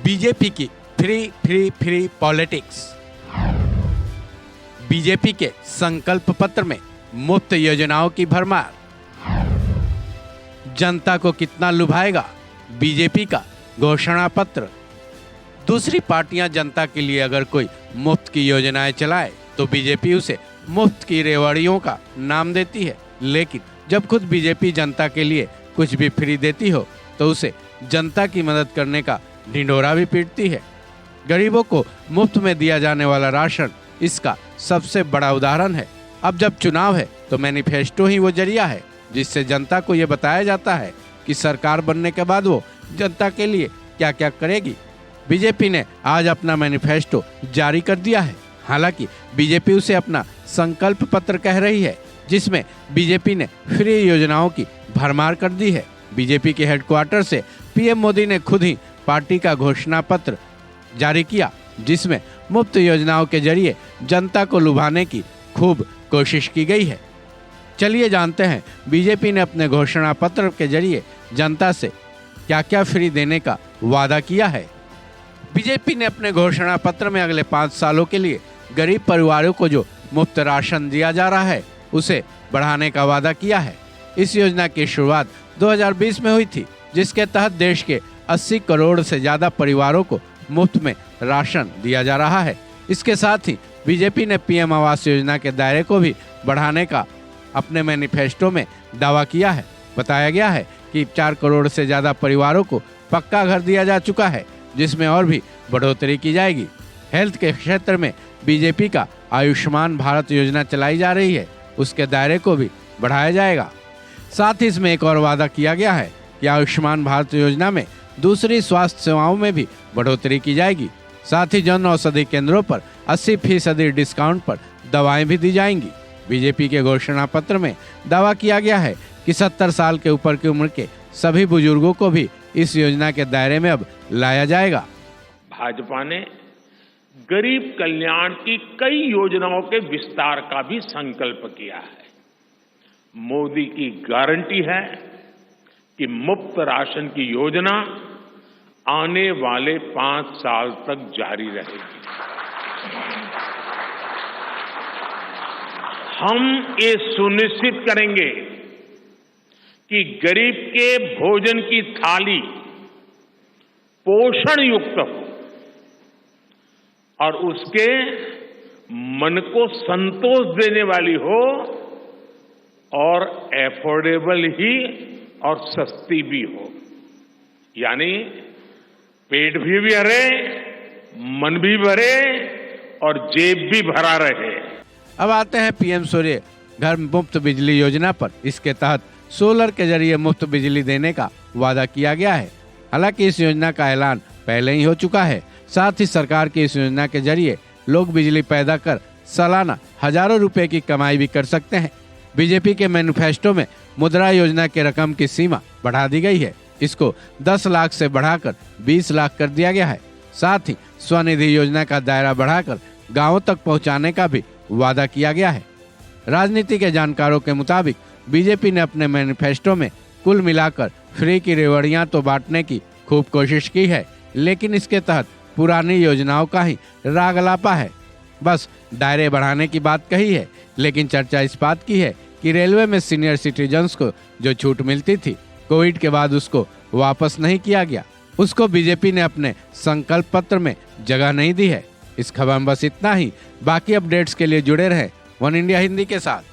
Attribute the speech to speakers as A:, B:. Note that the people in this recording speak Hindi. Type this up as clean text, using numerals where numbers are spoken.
A: बीजेपी की free free free politics. BJP के संकल्प पत्र में मुफ्त योजनाओं की भरमार। जनता को कितना लुभाएगा बीजेपी का घोषणा पत्र। दूसरी पार्टियां जनता के लिए अगर कोई मुफ्त की योजनाएं चलाए तो बीजेपी उसे मुफ्त की रेवड़ियों का नाम देती है, लेकिन जब खुद बीजेपी जनता के लिए कुछ भी फ्री देती हो तो उसे जनता की मदद करने का ढिंढोरा भी पीटती है। गरीबों को मुफ्त में दिया जाने वाला राशन इसका सबसे बड़ा उदाहरण है। अब जब चुनाव है तो मैनिफेस्टो ही वो जरिया है जिससे जनता को ये बताया जाता है कि सरकार बनने के बाद वो जनता के लिए क्या क्या करेगी। बीजेपी ने आज अपना मैनिफेस्टो जारी कर दिया है। हालांकि बीजेपी उसे अपना संकल्प पत्र कह रही है, जिसमें बीजेपी ने फ्री योजनाओं की भरमार कर दी है। बीजेपी के हेडक्वार्टर से पीएम मोदी ने खुद ही पार्टी का घोषणा पत्र जारी किया, जिसमें मुफ्त योजनाओं के जरिए जनता को लुभाने की खूब कोशिश की गई है। चलिए जानते हैं बीजेपी ने अपने घोषणा पत्र के जरिए जनता से क्या क्या फ्री देने का वादा किया है। बीजेपी ने अपने घोषणा पत्र में अगले 5 सालों के लिए गरीब परिवारों को जो मुफ्त राशन दिया जा रहा है उसे बढ़ाने का वादा किया है। इस योजना की शुरुआत 2020 में हुई थी, जिसके तहत देश के 80 करोड़ से ज्यादा परिवारों को मुफ्त में राशन दिया जा रहा है। इसके साथ ही बीजेपी ने पीएम आवास योजना के दायरे को भी बढ़ाने का अपने मैनिफेस्टो में दावा किया है। बताया गया है कि 4 करोड़ से ज्यादा परिवारों को पक्का घर दिया जा चुका है, जिसमें और भी बढ़ोतरी की जाएगी। हेल्थ के क्षेत्र में बीजेपी का आयुष्मान भारत योजना चलाई जा रही है, उसके दायरे को भी बढ़ाया जाएगा। साथ ही इसमें एक और वादा किया गया है कि आयुष्मान भारत योजना में दूसरी स्वास्थ्य सेवाओं में भी बढ़ोतरी की जाएगी। साथ ही जन औषधि केंद्रों पर 80% डिस्काउंट पर दवाएं भी दी जाएंगी। बीजेपी के घोषणा पत्र में दावा किया गया है कि 70 साल के ऊपर की उम्र के सभी बुजुर्गों को भी इस योजना के दायरे में अब लाया जाएगा।
B: भाजपा ने गरीब कल्याण की कई योजनाओं के विस्तार का भी संकल्प किया है। मोदी की गारंटी है कि मुफ्त राशन की योजना आने वाले 5 साल तक जारी रहेगी। हम ये सुनिश्चित करेंगे कि गरीब के भोजन की थाली पोषण युक्त हो और उसके मन को संतोष देने वाली हो और एफोर्डेबल ही और सस्ती भी हो, यानी पेट भी भरे, मन भी भरे और जेब भी भरा रहे।
A: अब आते हैं पीएम सूर्य घर मुफ्त बिजली योजना पर। इसके तहत सोलर के जरिए मुफ्त बिजली देने का वादा किया गया है। हालांकि इस योजना का ऐलान पहले ही हो चुका है। साथ ही सरकार की इस योजना के जरिए लोग बिजली पैदा कर सालाना हजारों रुपए की कमाई भी कर सकते हैं। बीजेपी के मैनिफेस्टो में मुद्रा योजना के रकम की सीमा बढ़ा दी गई है। इसको 10 लाख से बढ़ाकर 20 लाख कर दिया गया है। साथ ही स्वनिधि योजना का दायरा बढ़ाकर गांवों तक पहुंचाने का भी वादा किया गया है। राजनीति के जानकारों के मुताबिक बीजेपी ने अपने मैनिफेस्टो में कुल मिलाकर फ्री की रेवड़ियां तो बांटने की खूब कोशिश की है, लेकिन इसके तहत पुरानी योजनाओं का ही रागलापा है। बस दायरे बढ़ाने की बात कही है, लेकिन चर्चा इस बात की है कि रेलवे में सीनियर सिटीजन्स को जो छूट मिलती थी, कोविड के बाद उसको वापस नहीं किया गया। उसको बीजेपी ने अपने संकल्प पत्र में जगह नहीं दी है। इस खबर में बस इतना ही। बाकी अपडेट्स के लिए जुड़े रहें वन इंडिया हिंदी के साथ।